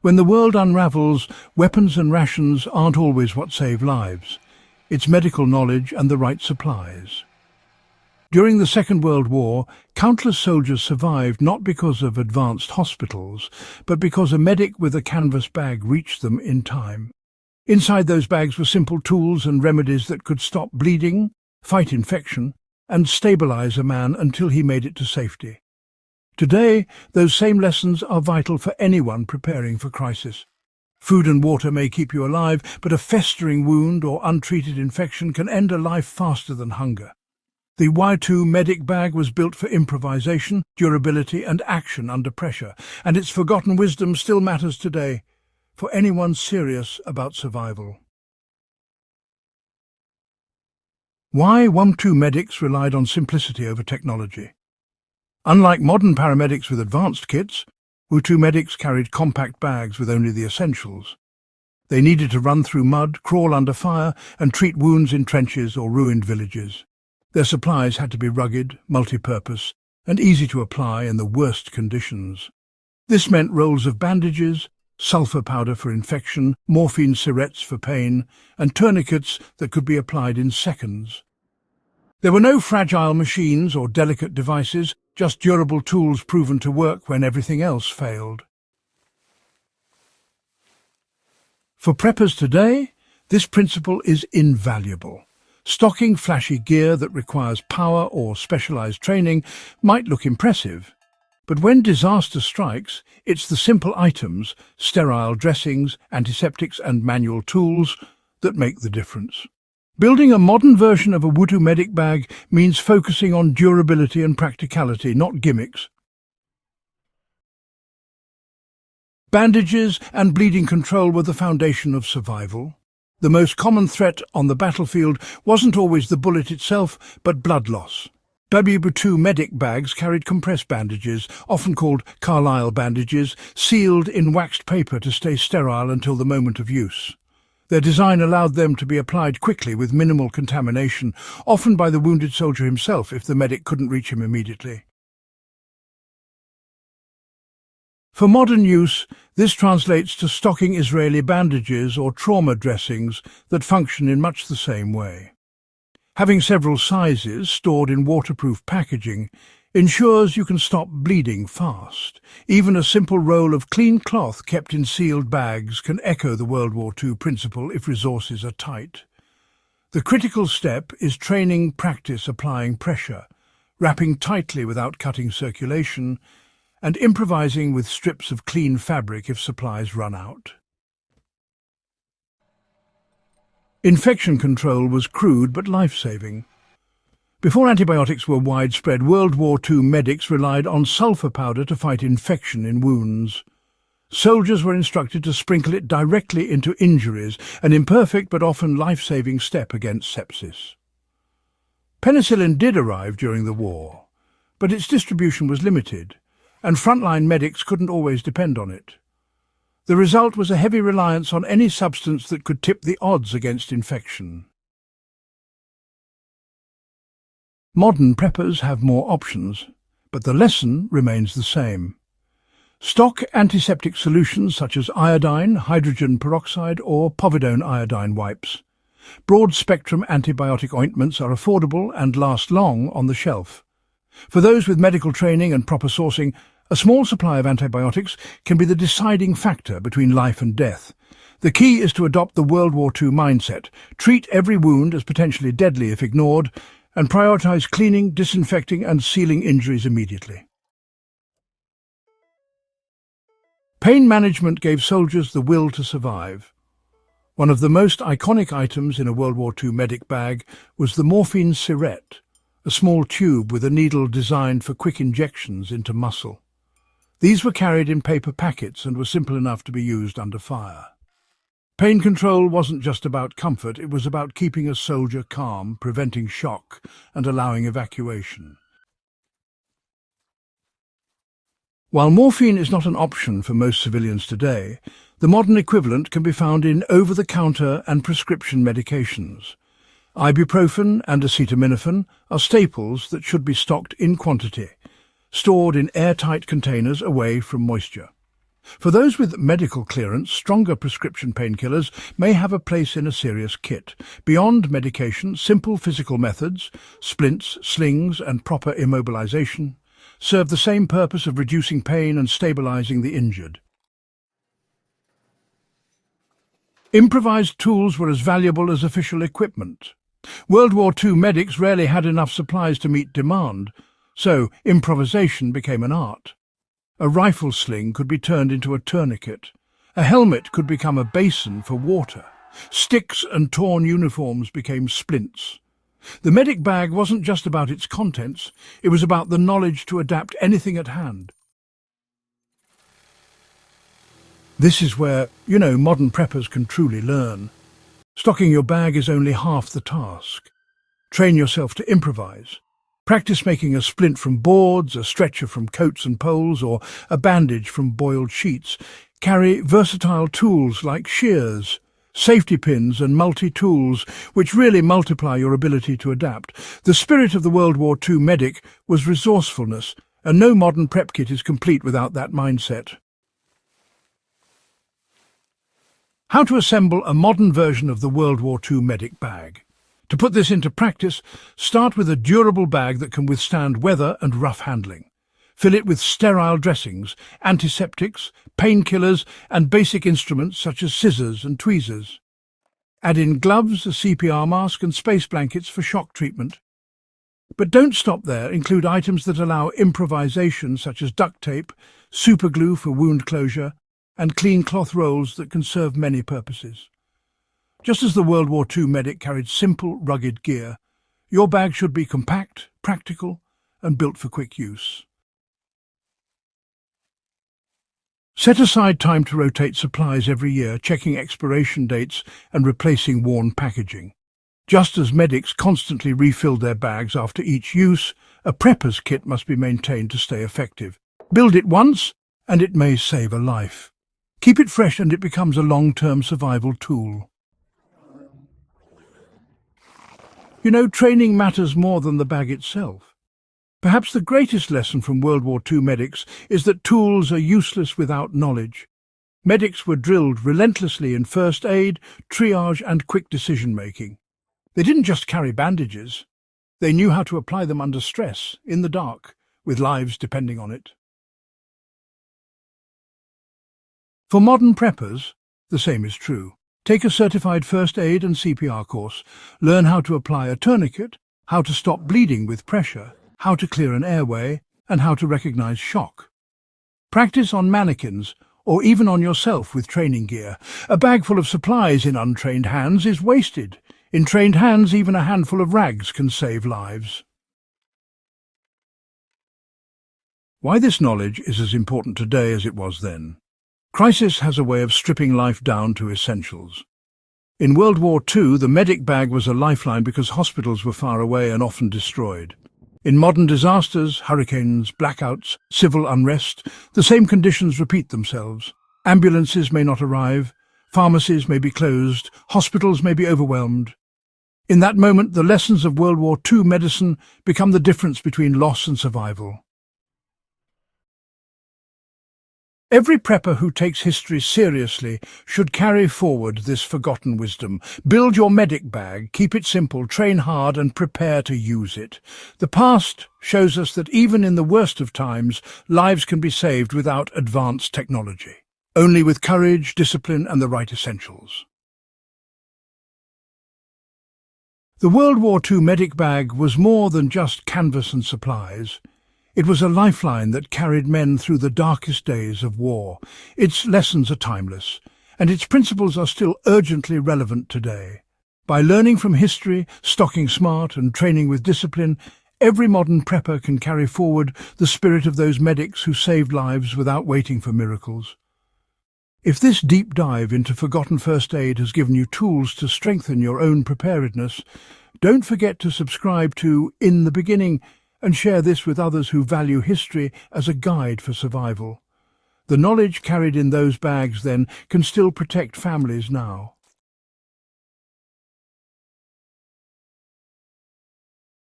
When the world unravels, weapons and rations aren't always what save lives. It's medical knowledge and the right supplies. During the Second World War, countless soldiers survived not because of advanced hospitals, but because a medic with a canvas bag reached them in time. Inside those bags were simple tools and remedies that could stop bleeding, fight infection, and stabilize a man until he made it to safety. Today, those same lessons are vital for anyone preparing for crisis. Food and water may keep you alive, but a festering wound or untreated infection can end a life faster than hunger. The WWII medic bag was built for improvisation, durability and action under pressure, and its forgotten wisdom still matters today for anyone serious about survival. Why WWII medics relied on simplicity over technology? Unlike modern paramedics with advanced kits, WWII medics carried compact bags with only the essentials. They needed to run through mud, crawl under fire, and treat wounds in trenches or ruined villages. Their supplies had to be rugged, multi-purpose, and easy to apply in the worst conditions. This meant rolls of bandages, sulfur powder for infection, morphine syrettes for pain, and tourniquets that could be applied in seconds. There were no fragile machines or delicate devices, just durable tools proven to work when everything else failed. For preppers today, this principle is invaluable. Stocking flashy gear that requires power or specialized training might look impressive, but when disaster strikes, it's the simple items, sterile dressings, antiseptics and manual tools, that make the difference. Building a modern version of a WWII medic bag means focusing on durability and practicality, not gimmicks. Bandages and bleeding control were the foundation of survival. The most common threat on the battlefield wasn't always the bullet itself, but blood loss. WWII medic bags carried compressed bandages, often called Carlisle bandages, sealed in waxed paper to stay sterile until the moment of use. Their design allowed them to be applied quickly with minimal contamination, often by the wounded soldier himself if the medic couldn't reach him immediately. For modern use, this translates to stocking Israeli bandages or trauma dressings that function in much the same way. Having several sizes stored in waterproof packaging ensures you can stop bleeding fast. Even a simple roll of clean cloth kept in sealed bags can echo the World War II principle if resources are tight. The critical step is training practice applying pressure, wrapping tightly without cutting circulation, and improvising with strips of clean fabric if supplies run out. Infection control was crude but life-saving. Before antibiotics were widespread, World War II medics relied on sulfur powder to fight infection in wounds. Soldiers were instructed to sprinkle it directly into injuries, an imperfect but often life-saving step against sepsis. Penicillin did arrive during the war, but its distribution was limited, and frontline medics couldn't always depend on it. The result was a heavy reliance on any substance that could tip the odds against infection. Modern preppers have more options, but the lesson remains the same. Stock antiseptic solutions such as iodine, hydrogen peroxide or povidone iodine wipes. Broad-spectrum antibiotic ointments are affordable and last long on the shelf. For those with medical training and proper sourcing, a small supply of antibiotics can be the deciding factor between life and death. The key is to adopt the World War II mindset, treat every wound as potentially deadly if ignored, and prioritize cleaning, disinfecting and sealing injuries immediately. Pain management gave soldiers the will to survive. One of the most iconic items in a World War II medic bag was the morphine syrette, a small tube with a needle designed for quick injections into muscle. These were carried in paper packets and were simple enough to be used under fire. Pain control wasn't just about comfort, it was about keeping a soldier calm, preventing shock, and allowing evacuation. While morphine is not an option for most civilians today, the modern equivalent can be found in over-the-counter and prescription medications. Ibuprofen and acetaminophen are staples that should be stocked in quantity, stored in airtight containers away from moisture. For those with medical clearance, stronger prescription painkillers may have a place in a serious kit. Beyond medication, simple physical methods, splints, slings, and proper immobilization, serve the same purpose of reducing pain and stabilizing the injured. Improvised tools were as valuable as official equipment. World War II medics rarely had enough supplies to meet demand, so improvisation became an art. A rifle sling could be turned into a tourniquet. A helmet could become a basin for water. Sticks and torn uniforms became splints. The medic bag wasn't just about its contents, it was about the knowledge to adapt anything at hand. This is where, modern preppers can truly learn. Stocking your bag is only half the task. Train yourself to improvise. Practice making a splint from boards, a stretcher from coats and poles, or a bandage from boiled sheets. Carry versatile tools like shears, safety pins and multi-tools, which really multiply your ability to adapt. The spirit of the World War II medic was resourcefulness, and no modern prep kit is complete without that mindset. How to assemble a modern version of the World War II medic bag. To put this into practice, start with a durable bag that can withstand weather and rough handling. Fill it with sterile dressings, antiseptics, painkillers, and basic instruments such as scissors and tweezers. Add in gloves, a CPR mask, and space blankets for shock treatment. But don't stop there. Include items that allow improvisation, such as duct tape, superglue for wound closure, and clean cloth rolls that can serve many purposes. Just as the World War II medic carried simple, rugged gear, your bag should be compact, practical, and built for quick use. Set aside time to rotate supplies every year, checking expiration dates and replacing worn packaging. Just as medics constantly refilled their bags after each use, a prepper's kit must be maintained to stay effective. Build it once, and it may save a life. Keep it fresh and it becomes a long-term survival tool. Training matters more than the bag itself. Perhaps the greatest lesson from World War II medics is that tools are useless without knowledge. Medics were drilled relentlessly in first aid, triage, and quick decision-making. They didn't just carry bandages. They knew how to apply them under stress, in the dark, with lives depending on it. For modern preppers, the same is true. Take a certified first aid and CPR course. Learn how to apply a tourniquet, how to stop bleeding with pressure, how to clear an airway, and how to recognize shock. Practice on mannequins, or even on yourself with training gear. A bag full of supplies in untrained hands is wasted. In trained hands, even a handful of rags can save lives. Why this knowledge is as important today as it was then. Crisis has a way of stripping life down to essentials. In World War II, the medic bag was a lifeline because hospitals were far away and often destroyed. In modern disasters, hurricanes, blackouts, civil unrest, the same conditions repeat themselves. Ambulances may not arrive, pharmacies may be closed, hospitals may be overwhelmed. In that moment, the lessons of World War II medicine become the difference between loss and survival. Every prepper who takes history seriously should carry forward this forgotten wisdom. Build your medic bag, keep it simple, train hard, and prepare to use it. The past shows us that even in the worst of times, lives can be saved without advanced technology. Only with courage, discipline, and the right essentials. The World War II medic bag was more than just canvas and supplies. It was a lifeline that carried men through the darkest days of war. Its lessons are timeless, and its principles are still urgently relevant today. By learning from history, stocking smart, and training with discipline, every modern prepper can carry forward the spirit of those medics who saved lives without waiting for miracles. If this deep dive into forgotten first aid has given you tools to strengthen your own preparedness, don't forget to subscribe to In the Beginning and share this with others who value history as a guide for survival. The knowledge carried in those bags, then, can still protect families now.